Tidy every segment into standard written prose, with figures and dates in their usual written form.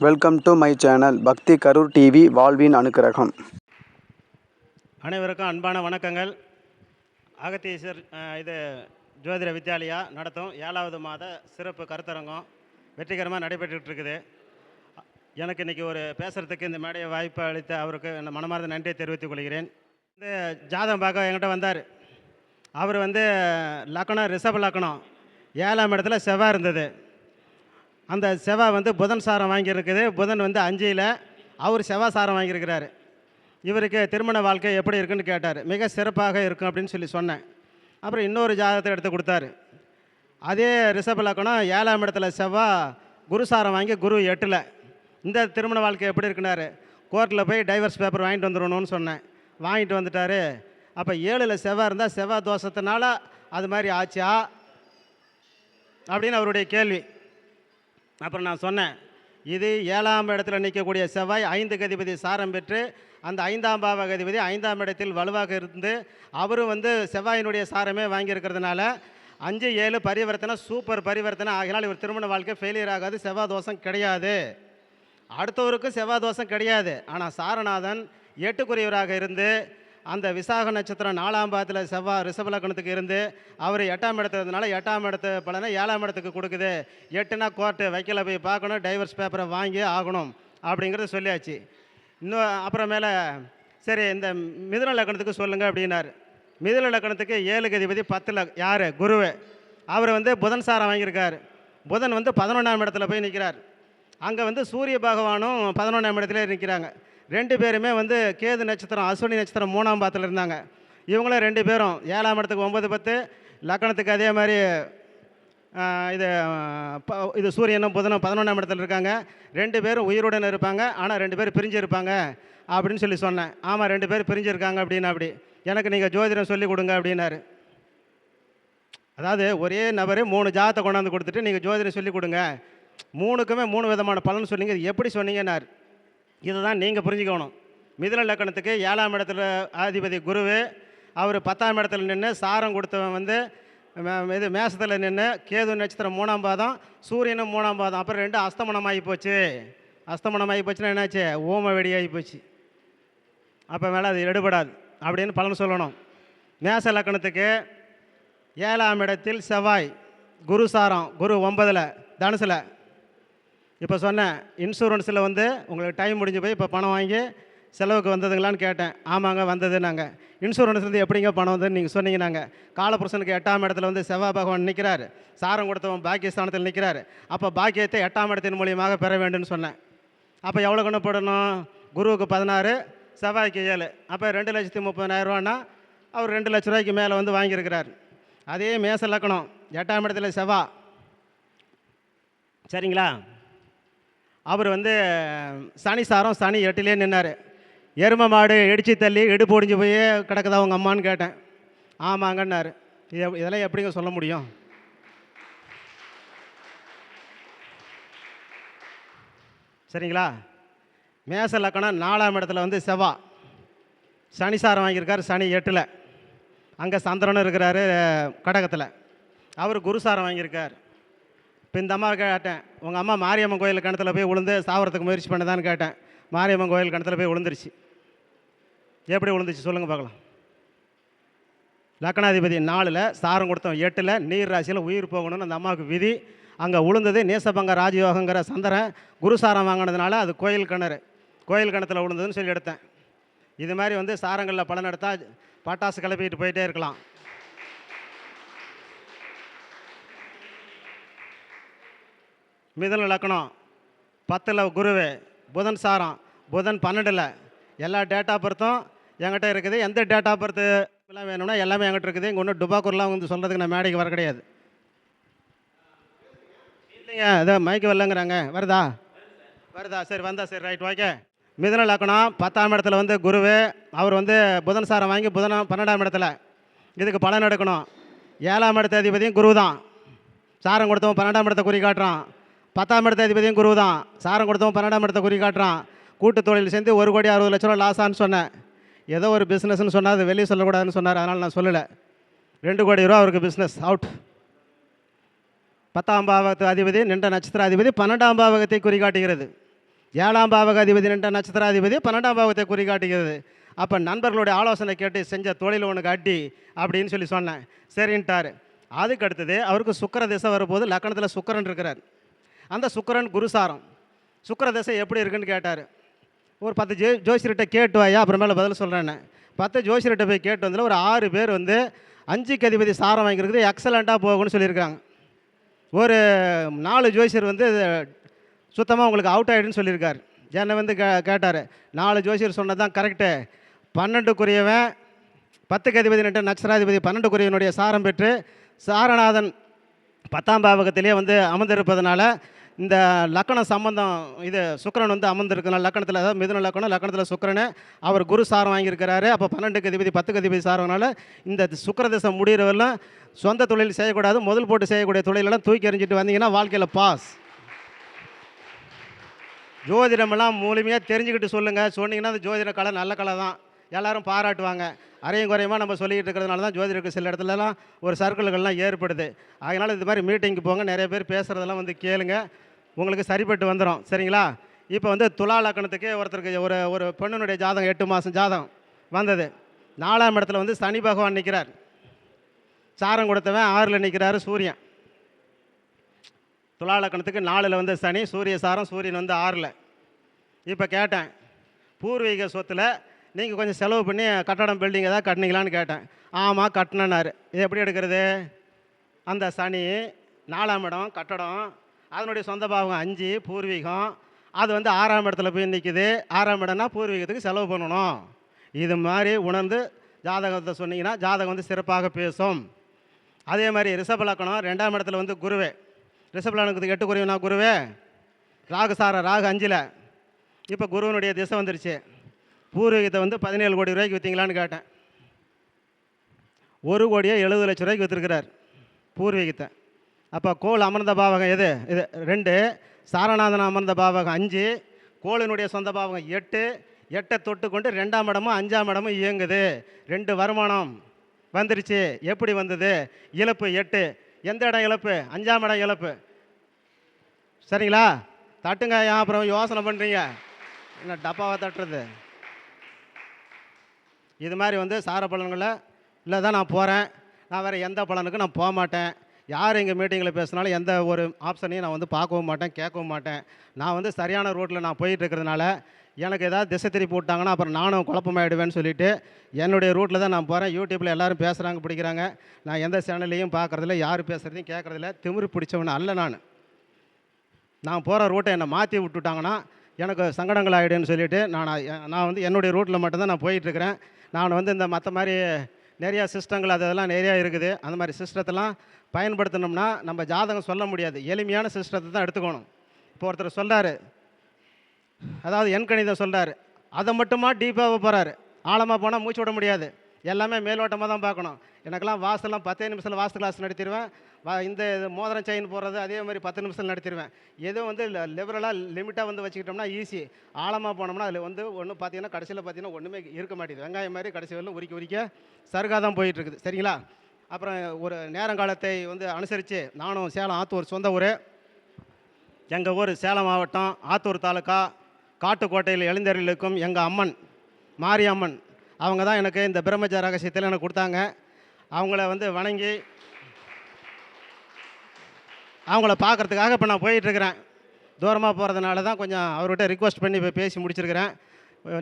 Welcome to my channel பக்தி Karur TV வாழ்வின் அனுக்கிரகம். அனைவருக்கும் அன்பான வணக்கங்கள். அகத்தீஸ்வர் இது ஜோதிட வித்யாலயா நடத்தும் 7வது மாத சிறப்பு கருத்தரங்கம் வெற்றிகரமாக நடைபெற்றுட்டு இருக்குது. எனக்கு இன்றைக்கி ஒரு பேசுகிறதுக்கு இந்த மேடையை வாய்ப்பு அளித்த அவருக்கு என்ன மனமார்ந்த நன்றியை தெரிவித்துக் கொள்கிறேன். இந்த ஜாதகம் பார்க்க என்கிட்ட வந்தார். அவர் லக்கணம் ரிஷப லக்கணம், 7ஆம் இடத்துல செவ்வாய் இருந்தது. அந்த செவ்வாய் புதன் சாரம் வாங்கியிருக்குது. புதன் 5ல், அவர் செவ்வாய் சாரம் வாங்கியிருக்கிறாரு. இவருக்கு திருமண வாழ்க்கை எப்படி இருக்குன்னு கேட்டார். மிக சிறப்பாக இருக்கும் அப்படின்னு சொல்லி சொன்னேன். அப்புறம் இன்னொரு ஜாதகத்தை எடுத்து கொடுத்தாரு. அதே ரிஷப லக்கணம், 7ஆம் இடத்துல செவ்வாய் குரு சாரம் வாங்கி குரு 8ல். இந்த திருமண வாழ்க்கை எப்படி இருக்குனாரு. கோர்ட்டில் போய் டைவர்ஸ் பேப்பர் வாங்கிட்டு வந்துடணும்னு சொன்னேன். வாங்கிட்டு வந்துட்டார். அப்போ 7ல் செவ்வாய் இருந்தால் செவ்வாய் தோஷத்தினால அது மாதிரி ஆச்சா அப்படின்னு அவருடைய கேள்வி. அப்புறம் நான் சொன்னேன், இது 7ஆம் இடத்துல நிற்கக்கூடிய செவ்வாய் 5க்கு அதிபதி சாரம் பெற்று அந்த 5ஆம் பாவக அதிபதி 5ஆம் இடத்தில் வலுவாக இருந்து அவரும் செவ்வாயினுடைய சாரமே வாங்கியிருக்கிறதுனால 5-7 பரிவர்த்தனை சூப்பர் பரிவர்த்தனை ஆகினால் இவர் திருமண வாழ்க்கை ஃபெயிலியர் ஆகாது. செவ்வாய் தோஷம் கிடையாது. அடுத்தவருக்கும் செவ்வாய் தோஷம் கிடையாது. ஆனால் சாரநாதன் 8க்குரியவராக இருந்து அந்த விசாக நட்சத்திரம் 4ஆம் பாதத்தில் செவ்வாய் ரிஷப லக்கணத்துக்கு இருந்து அவர் 8ஆம் இடத்துல இருந்தனால 8ஆம் இடத்து பலனை 7ஆம் இடத்துக்கு கொடுக்குது. 8னா கோர்ட்டு வைக்கல போய் பார்க்கணும், டைவர்ஸ் பேப்பரை வாங்கி ஆகணும் அப்படிங்கிறத சொல்லியாச்சு. இன்னும் அப்புறமேல சரி இந்த மிதுன லக்கணத்துக்கு சொல்லுங்கள் அப்படின்னார். மிதுன லக்கணத்துக்கு 7க்கு அதிபதி 10ல் யார்? குருவு. அவர் புதன் சாரம் வாங்கியிருக்கார். புதன் 11ஆம் இடத்துல போய் நிற்கிறார். அங்கே சூரிய பகவானும் 11ஆம் இடத்துல நிற்கிறாங்க. 2 பேருமே கேது நட்சத்திரம் அஸ்வினி நட்சத்திரம் 3ஆம் பாதத்தில் இருந்தாங்க. இவங்களும் 2 பேரும் 7ஆம் இடத்துக்கு 9-10 லக்கணத்துக்கு அதே மாதிரி இது சூரியனும் புதனும் 11ஆம் இடத்துல இருக்காங்க. 2 பேரும் உயிருடன் இருப்பாங்க. ஆனால் 2 பேர் பிரிஞ்சு இருப்பாங்க அப்படின்னு சொல்லி சொன்னேன். ஆமாம் 2 பேர் பிரிஞ்சிருக்காங்க அப்படின்னு. அப்படி எனக்கு நீங்கள் ஜோதிடம் சொல்லிக் கொடுங்க அப்படின்னாரு. அதாவது ஒரே நபர் 3 ஜாதத்தை கொண்டாந்து கொடுத்துட்டு நீங்கள் ஜோதிடம் சொல்லிக் கொடுங்க, 3க்குமே 3 விதமான பலன் சொன்னீங்க, இது எப்படி சொன்னீங்கன்னார். இதை தான் நீங்கள் புரிஞ்சுக்கணும். மிதுன லக்கணத்துக்கு 7ஆம் இடத்துல அதிபதி குருவு. அவர் 10ஆம் இடத்துல நின்று சாரம் கொடுத்தவன் இது மேசத்தில் நின்று கேது நட்சத்திரம் 3ஆம் பாதம், சூரியனும் 3ஆம் பாதம். அப்புறம் 2 அஸ்தமனமாகி போச்சு. அஸ்தமனமாகி போச்சுன்னா என்னாச்சு? ஓம வெடியாகி போச்சு. அப்போ மேலே அது எடுபடாது அப்படின்னு பலன் சொல்லணும். மேச லக்கணத்துக்கு 7ஆம் இடத்தில் செவ்வாய் குரு சாரம், குரு 9ல் தனுசில். இப்போ சொன்னேன் இன்சூரன்ஸில் உங்களுக்கு டைம் முடிஞ்சு போய் இப்போ பணம் வாங்கி செலவுக்கு வந்ததுங்களான்னு கேட்டேன். ஆமாங்க வந்தது. நாங்கள் இன்சூரன்ஸ்லேருந்து எப்படிங்க பணம் வந்ததுன்னு நீங்கள் சொன்னீங்க. நாங்கள் காலபுருஷனுக்கு 8ஆம் இடத்துல செவ்வாய் பகவான் நிற்கிறார். சாரம் கொடுத்தவன் பாக்கியஸ்தானத்தில் நிற்கிறார். அப்போ பாக்கியத்தை 8ஆம் இடத்தின் மூலியமாக பெற வேண்டும்னு சொன்னேன். அப்போ எவ்வளோ கணப்படணும்? குருவுக்கு 16, செவ்வாய்க்கு 7. அப்போ 2,30,000 அவர் 2 லட்ச ரூபாய்க்கு மேலே வாங்கியிருக்கிறார். அதே மேச லக்கணம் 8ஆம் இடத்துல செவ்வாய், சரிங்களா? அவர் சனி சாரம், சனி 8லே நின்னார். எரும மாடு இடிச்சு தள்ளி இடுப்பு ஒடிஞ்சு போய் கிடக்குதா அவங்க அம்மான்னு கேட்டேன். ஆமாங்கன்னாரு. இதெல்லாம் எப்படிங்க சொல்ல முடியும்? சரிங்களா? மேச லக்கணம் 4ஆம் இடத்துல செவ்வாய் சனி சாரம் வாங்கியிருக்கார். சனி 8ல். அங்கே சந்திரனும் இருக்கிறாரு கடகத்தில். அவர் குரு சாரம் வாங்கியிருக்கார். இப்போ இந்த அம்மாவை கேட்டேன், உங்கள் அம்மா மாரியம்மன் கோயில் கிணத்துல போய் விழுந்து சாவறதுக்கு முயற்சி பண்ணதான்னு கேட்டேன். மாரியம்மன் கோயில் கிணத்துல போய் விழுந்துருச்சு. எப்படி விழுந்துச்சு சொல்லுங்கள் பார்க்கலாம். லக்கணாதிபதி 4ல், சாரம் கொடுத்தோம் 8ல், நீர் ராசியில் உயிர் போகணும்னு அந்த அம்மாவுக்கு விதி. அங்கே விழுந்தது நேசபங்க ராஜயோகங்கிற சந்திரன் குரு சாரம் வாங்கினதுனால அது கோயில் கிணறு, கோயில் கிணத்துல விழுந்ததுன்னு சொல்லி எடுத்தேன். இது மாதிரி சாரங்களில் பலன் எடுத்தால் பட்டாசு கிளப்பிட்டு போயிட்டே இருக்கலாம். மிதுன லக்கணம் 10ல் குருவு, புதன் சாரம், புதன் 12ல். எல்லா டேட் ஆஃப் பர்த்தும் என்கிட்ட இருக்குது. எந்த டேட் ஆஃப் பர்த்து எல்லாம் வேணும்னா எல்லாமே என்கிட்ட இருக்குது. இங்கே ஒன்றும் டுபாக்கூர்லாம் சொல்கிறதுக்கு நான் மேடைக்கு வர கிடையாது. இல்லைங்க, இதை மைக்கு வரலங்கிறாங்க. வருதா? சரி வந்தா சரி, ரைட், ஓகே. மிதுன லக்கணம் 10ஆம் இடத்துல குருவு. அவர் புதன் சாரம் வாங்கி புதன் 12ஆம் இடத்துல. இதுக்கு பலன் எடுக்கணும். 7ஆம் இடத்த அதிபதியும் குரு தான். சாரம் கொடுத்தவன் 12ஆம் இடத்தை குறி காட்டுறான். 10ஆம் இடத்த அதிபதியும் குரு தான். சாரம் கொடுத்தவன் 12ஆம் இடத்தை குறி காட்டுறான். கூட்டு தொழில் சேர்ந்து 1,60,00,000 லாஸான்னு சொன்னேன். ஏதோ ஒரு பிஸ்னஸ்ன்னு சொன்னால் அது வெளியே சொல்லக்கூடாதுன்னு சொன்னார். அதனால் நான் சொல்லலை. 2 கோடி ரூபா அவருக்கு பிஸ்னஸ் அவுட். 10ஆம் பாவகத்து அதிபதி நின்ற நட்சத்திர அதிபதி 12ஆம் பாவகத்தை குறிகாட்டுகிறது. 7ஆம் பாவகாதிபதி என்ற நட்சத்திராதிபதி 12ஆம் பாவத்தை குறிகாட்டுகிறது. அப்போ நண்பர்களுடைய ஆலோசனை கேட்டு செஞ்ச தொழில் ஒன்று காட்டி அப்படின்னு சொல்லி சொன்னேன். சரின்ட்டார். அதுக்கு அடுத்தது அவருக்கு சுக்கிர திசை வரும்போது லக்கணத்தில் சுக்கிரன் இருக்கிறார். அந்த சுக்கிரன் குருசாரம். சுக்கிர திசை எப்படி இருக்குன்னு கேட்டார். ஒரு 10 ஜோசியர்கிட்ட கேட்டு வாயா அப்புறமேல பதில் சொல்கிறேன்னு 10 ஜோசியர்கிட்ட போய் கேட்டு வந்ததில் ஒரு 6 பேர் வந்து 5க்கு அதிபதி சாரம் வாங்கியிருக்குது எக்ஸலண்ட்டாக போகும்னு சொல்லியிருக்காங்க. ஒரு 4 ஜோசியர் வந்து சுத்தமாக உங்களுக்கு அவுட் ஆகிடுன்னு சொல்லியிருக்கார். என்னை வந்து கேட்டார். 4 ஜோசியர் சொன்னது தான் கரெக்டு. 12க்குரியவன் 10க்கு அதிபதி நட்ட நட்சத்திராதிபதி 12க்குரியவனுடைய சாரம் பெற்று சாரநாதன் 10ஆம் பாவகத்திலே வந்து அமர்ந்திருப்பதனால இந்த லக்கண சம்பந்தம் இது சுக்கிரன் வந்து அமர்ந்திருக்கனால லக்கணத்தில், அதாவது மிதுன லக்கணம், லக்கணத்தில் சுக்கிரன், அவர் குரு சாரம் வாங்கியிருக்கிறாரு. அப்போ 12க்கு அதிபதி 10க்கு அதிபதி சாரனால இந்த சுக்கிர திசை முடிகிறவரெல்லாம் சொந்த தொழில் செய்யக்கூடாது, முதல் போட்டு செய்யக்கூடிய தொழிலெல்லாம் தூக்கி எறிஞ்சிட்டு வந்தீங்கன்னா வாழ்க்கையில் பாஸ். ஜோதிடமெல்லாம் முழுமையாக தெரிஞ்சுக்கிட்டு சொல்லுங்கள். சொன்னீங்கன்னா அந்த ஜோதிட கலை நல்ல கலை தான், எல்லோரும் பாராட்டுவாங்க. அரையும் குறையமாக நம்ம சொல்லிக்கிட்டு இருக்கிறதுனால தான் ஜோதிடருக்கு சில இடத்துலலாம் ஒரு சர்க்கிள்கள்லாம் ஏற்படுது. அதனால் இது மாதிரி மீட்டிங்க்கு போங்க, நிறைய பேர் பேசுகிறதெல்லாம் வந்து கேளுங்க, உங்களுக்கு சரிப்பட்டு வந்துடும். சரிங்களா? இப்போ வந்து துலா லக்கணத்துக்கு ஒருத்தருக்கு ஒரு பெண்ணுடைய ஜாதகம் 8 மாதம் ஜாதகம் வந்தது. 4ஆம் இடத்துல வந்து சனி பகவான் நிற்கிறார். சாரம் கொடுத்தவன் 6ல் நிற்கிறாரு சூரியன். துலா லக்கணத்துக்கு 4ல் வந்து சனி, சூரிய சாரம், சூரியன் வந்து 6ல். இப்போ கேட்டேன், பூர்வீக சொத்தில் நீங்கள் கொஞ்சம் செலவு பண்ணி கட்டடம் பில்டிங் ஏதாவது கட்டினீங்களான்னு கேட்டேன். ஆமாம் கட்டினார். இது எப்படி எடுக்கிறது? அந்த சனி 4ஆம் இடம் கட்டடம், அதனுடைய சொந்த பாவம் 5 பூர்வீகம், அது வந்து 6ஆம் இடத்துல போய் நிற்கிது. 6ஆம் இடம்னா பூர்வீகத்துக்கு செலவு பண்ணணும். இது மாதிரி உணர்ந்து ஜாதகத்தை சொன்னீங்கன்னா ஜாதகம் வந்து சிறப்பாக பேசும். அதே மாதிரி ரிஷப லக்கணம் 2ஆம் இடத்துல வந்து குருவே. ரிஷப லக்கணத்துக்கு 8 குருவினா குருவே, ராகு சார ராகு 5ல். இப்போ குருவனுடைய திசை வந்துருச்சு. பூர்வீகத்தை வந்து 17 கோடி ரூபாய்க்கு விற்றீங்களான்னு கேட்டேன். 1,70,00,000 ரூபாய்க்கு விற்றுருக்கிறார் பூர்வீகத்தை. அப்போ கோள் அமர்ந்த பாவகம் எது? இது 2. சாரநாதன் அமர்ந்த பாவகம் 5, கோளினுடைய சொந்த பாவகம் 8. 8 தொட்டு கொண்டு 2ஆம் இடமும் 5ஆம் இடமும் இயங்குது. 2 வருமானம் வந்துருச்சு. எப்படி வந்தது? இழப்பு 8. எந்த இடம் இழப்பு? 5ஆம் இடம் இழப்பு. சரிங்களா? தட்டுங்க. ஏன் அப்புறம் யோசனை பண்ணுறீங்க? என்ன டப்பாவை தட்டுறது? இது மாதிரி வந்து சார பலன்களை இல்லை தான் நான் போகிறேன், நான் வேறு எந்த பலனுக்கும் நான் போக மாட்டேன். யார் எங்கள் மீட்டிங்கில் பேசினாலும் எந்த ஒரு ஆப்ஷனையும் நான் வந்து பார்க்கவும் மாட்டேன், கேட்கவும் மாட்டேன். நான் வந்து சரியான ரோட்டில் நான் போயிட்டு இருக்கிறதுனால எனக்கு ஏதாவது திசை திருப்பி விட்டாங்கன்னா அப்புறம் நானும் குழப்பமாயிடுவேன்னு சொல்லிவிட்டு என்னுடைய ரூட்டில் தான் நான் போகிறேன். யூடியூப்பில் எல்லோரும் பேசுகிறாங்க, பிடிக்கிறாங்க. நான் எந்த சேனல்லையும் பார்க்குறதில்ல, யார் பேசுகிறதையும் கேட்குறதில்ல. திமிரு பிடிச்சவன அல்ல நான் போகிற ரூட்டை என்னை மாற்றி விட்டுட்டாங்கன்னா எனக்கு சங்கடங்கள் ஆகிடுன்னு சொல்லிவிட்டு நான் வந்து என்னுடைய ரூட்டில் மட்டும்தான் நான் போயிட்டுருக்கிறேன். நான் வந்து இந்த மற்ற மாதிரி நிறையா சிஸ்டங்கள் அதெல்லாம் நிறையா இருக்குது. அந்த மாதிரி சிஸ்டத்தெல்லாம் பயன்படுத்தினோம்னா நம்ம ஜாதகம் சொல்ல முடியாது. எளிமையான சிஸ்டத்தை தான் எடுத்துக்கணும். இப்போ ஒருத்தர் சொல்கிறாரு, அதாவது எண்கணிதம் சொல்கிறாரு, அதை மட்டுமா டீப்பாக போகிறாரு. ஆழமாக போனால் மூச்சு விட முடியாது. எல்லாமே மேலோட்டமாக தான் பார்க்கணும். எனக்கெல்லாம் வாசலாம் 10 நிமிஷத்தில் வாஸ்து கிளாஸ் நடத்திடுவேன். இந்த மோதிரம் செயின் போடுறது அதே மாதிரி 10 நிமிஷத்தில் நடத்திடுவேன். எதுவும் வந்து லிபரலாக லிமிட்டாக வந்து வச்சுக்கிட்டோம்னா ஈஸி. ஆழமாக போனோம்னா அதில் வந்து ஒன்று பார்த்தீங்கன்னா கடைசியில் பார்த்தீங்கன்னா ஒன்றுமே இருக்க மாட்டேங்குது. வெங்காயம் மாதிரி கடைசி வரலும் உரிக்க சருகாக தான் போயிட்டுருக்குது. சரிங்களா? அப்புறம் ஒரு நேரங்காலத்தை வந்து அனுசரித்து நானும் சேலம் ஆத்தூர் சொந்த ஊர். எங்கள் ஊர் சேலம் மாவட்டம் ஆத்தூர் தாலுக்கா காட்டுக்கோட்டையில் எழுந்தருளிக்கும் எங்கள் அம்மன் மாரியம்மன் அவங்க தான் எனக்கு இந்த பிரம்மஜ ரகசியத்தில் எனக்கு கொடுத்தாங்க. அவங்கள வந்து வணங்கி அவங்கள பார்க்குறதுக்காக இப்போ நான் போயிட்டுருக்கிறேன். தூரமாக போகிறதுனால தான் கொஞ்சம் அவர்கிட்ட ரிக்வெஸ்ட் பண்ணி இப்போ பேசி முடிச்சிருக்கிறேன்.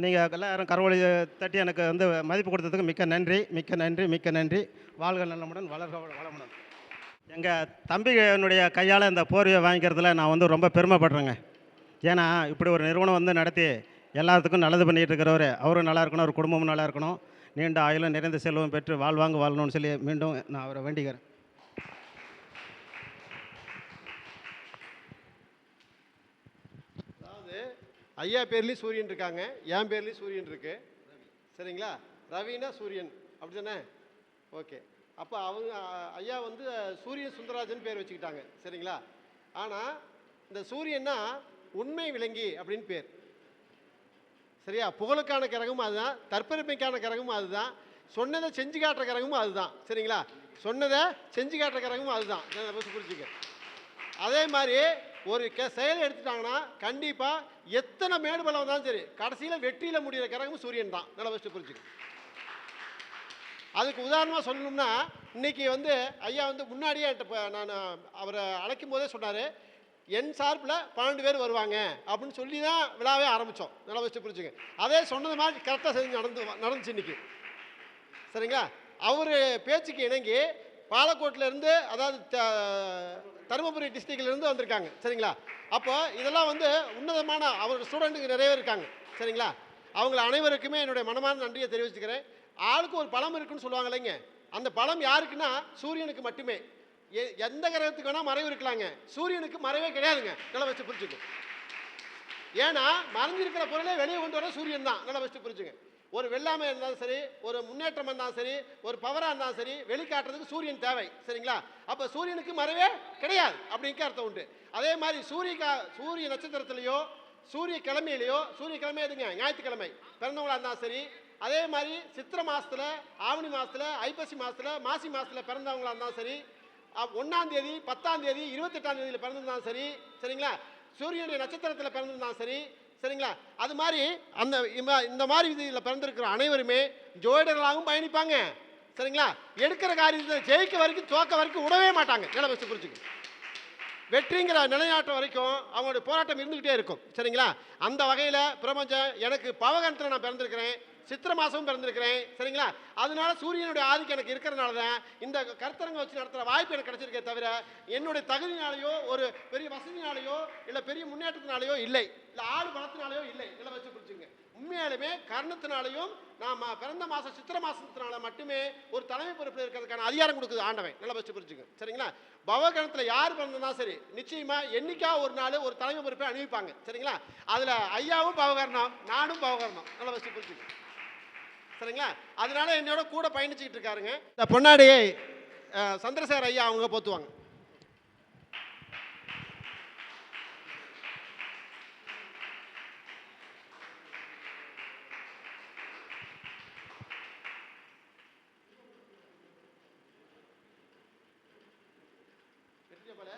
நீங்கள் எல்லோரும் கரவொலி தட்டி எனக்கு வந்து மதிப்பு கொடுத்ததுக்கு மிக்க நன்றி, மிக்க நன்றி, மிக்க நன்றி. வாழ்க நலமுடன், வளர்க வளமுடன். எங்கள் தம்பினுடைய கையால் இந்த போர்வையை வாங்கிக்கிறதுல நான் வந்து ரொம்ப பெருமைப்படுறேங்க. ஏன்னா இப்படி ஒரு நிறுவனம் வந்து நடத்தி எல்லாத்துக்கும் நல்லது பண்ணிகிட்டு இருக்கிறவர், அவரும் நல்லா இருக்கணும், அவர் குடும்பமும் நல்லா இருக்கணும், நீண்ட ஆயுளும் நிறைந்த செல்வம் பெற்று வாழ்வாங்க வாழணும்னு சொல்லி மீண்டும் நான் அவரை வேண்டிக்கிறேன். அதாவது ஐயா பேர்லேயும் சூரியன் இருக்காங்க, என் பேர்லேயும் சூரியன் இருக்கு. சரிங்களா? ரவினா சூரியன், அப்படி தானே? ஓகே. அப்போ அவங்க ஐயா வந்து சூரியன் சுந்தரராஜன் பேர் வச்சுக்கிட்டாங்க. சரிங்களா? ஆனால் இந்த சூரியன்னா உண்மை விளங்கி அப்படின்னு பேர். சரியா? புகழுக்கான கிரகமும் அதுதான், தற்பெருமைக்கான கிரகமும் அதுதான், சொன்னதை செஞ்சு காட்டுற கிரகமும் அதுதான். சரிங்களா? சொன்னதை செஞ்சு காட்டுற கிரகமும் அதுதான். புரிஞ்சுக்க. அதே மாதிரி ஒரு செயல் எடுத்துட்டாங்கன்னா கண்டிப்பாக எத்தனை மேடு பலம் வந்தாலும் சரி கடைசியில் வெற்றியில் முடிகிற கிரகம் சூரியன் தான். நல்லா ஃபஸ்ட்டு புரிஞ்சுக்கணும். அதுக்கு உதாரணமாக சொல்லணும்னா இன்னைக்கு வந்து ஐயா வந்து முன்னாடியே நான் அவரை அழைக்கும் போதே சொன்னார், என் சார்பில் 12 பேர் வருவாங்க அப்படின்னு சொல்லி தான் விழாவே ஆரம்பித்தோம். நல்லா ஃபஸ்ட்டு புரிஞ்சுங்க. அதே சொன்னது மாதிரி கரெக்டாக செஞ்சு நடந்துச்சு இன்னைக்கு. சரிங்களா? அவர் பேச்சுக்கு இணங்கி பாலக்கோட்டிலேருந்து, அதாவது தருமபுரி டிஸ்ட்ரிக்ட்லேருந்து வந்திருக்காங்க. சரிங்களா? அப்போ இதெல்லாம் வந்து உன்னதமான அவர் ஸ்டூடெண்ட்டுக்கு நிறைய பேர் இருக்காங்க. சரிங்களா? அவங்கள அனைவருக்குமே என்னுடைய மனமார்ந்த நன்றியை தெரிவிச்சுக்கிறேன். ஆளுக்கு ஒரு பலம் இருக்குன்னு சொல்லுவாங்க இல்லைங்க, அந்த பலம் யாருக்குன்னா சூரியனுக்கு மட்டுமே. எந்த கிரகத்துக்கு வேணால் மறைவு இருக்கலாங்க, சூரியனுக்கு மறைவே கிடையாதுங்க. நல்லா வச்சு புரிஞ்சுங்க. ஏன்னா மறைஞ்சிருக்கிற பொருளே வெளியே கொண்டு வர சூரியன் தான். நல்லா வச்சு புரிஞ்சுங்க. ஒரு வெள்ளாமை இருந்தாலும் சரி, ஒரு முன்னேற்றம் இருந்தாலும் சரி, ஒரு பவராக இருந்தாலும் சரி, வெளிக்காட்டுறதுக்கு சூரியன் தேவை. சரிங்களா? அப்போ சூரியனுக்கு மறைவே கிடையாது அப்படிங்க அர்த்தம் உண்டு. அதே மாதிரி சூரிய நட்சத்திரத்திலேயோ சூரிய கிழமையிலையோ, சூரிய கிழமை எதுங்க, ஞாயிற்றுக்கிழமை பிறந்தவங்களா இருந்தாலும் சரி, அதே மாதிரி சித்திரை மாதத்தில், ஆவணி மாதத்தில், ஐப்பசி மாதத்தில், மாசி மாதத்தில் பிறந்தவங்களா இருந்தாலும் சரி, 1ஆம் தேதி, 10ஆம் தேதி, 28ஆம் தேதியில் பிறந்திருந்தாலும் சரி, சரிங்களா, சூரியனுடைய நட்சத்திரத்தில் பிறந்திருந்தாலும் சரி, சரிங்களா, அது மாதிரி இந்த மாதிரி இதில் பிறந்திருக்கிற அனைவருமே ஜோதிடர்களாகவும் பயணிப்பாங்க. சரிங்களா? எடுக்கிற காரியத்தை ஜெயிக்க வரைக்கும் தோக்க வரைக்கும் விடவே மாட்டாங்க. நல்லா வச்சு புரிஞ்சுங்க. வெற்றிங்கிற நிலைநாட்டம் வரைக்கும் அவங்களுடைய போராட்டம் இருந்துக்கிட்டே இருக்கும். சரிங்களா? அந்த வகையில் பிரபஞ்சம் எனக்கு பவகரத்தில் நான் பிறந்திருக்கிறேன், சித்திரை மாதமும் பிறந்திருக்கிறேன். சரிங்களா? அதனால சூரியனுடைய ஆதிக்கம் எனக்கு இருக்கிறனால தான் இந்த கருத்தரங்க வச்சு நடத்துகிற வாய்ப்பு எனக்கு கிடைச்சிருக்கே தவிர என்னுடைய தகுதினாலேயோ, ஒரு பெரிய வசதினாலேயோ, இல்லை பெரிய முன்னேற்றத்தினாலேயோ இல்லை, இல்லை ஆள் பலத்தினாலேயோ இல்லை. நல்லா வச்சு புரிஞ்சுங்க. உண்மையாலுமே கர்ணத்தினாலையும் நாம் பிறந்த மாதம் சித்திரை மாதத்தினால மட்டுமே ஒரு தலைமை பொறுப்பில் இருக்கிறதுக்கான அதிகாரம் கொடுக்குது ஆண்டவன். நல்லா வச்சு புரிஞ்சுங்க. சரிங்களா? பவகரணத்தில் யார் பிறந்தனா சரி, நிச்சயமாக என்னைக்கா ஒரு நாள் ஒரு தலைமை பொறுப்பை அணிவிப்பாங்க. சரிங்களா? அதில் ஐயாவும் பவகரணம், நானும் பவகரணம். நல்லா வச்சு புரிஞ்சுங்க. சரிங்களா? அதனால என்னோட கூட பயணிச்சுக்கிட்டு இருக்காருங்க. இந்த பொன்னாடியை சந்திரசேகர் ஐயா அவங்க போத்துவாங்க. போல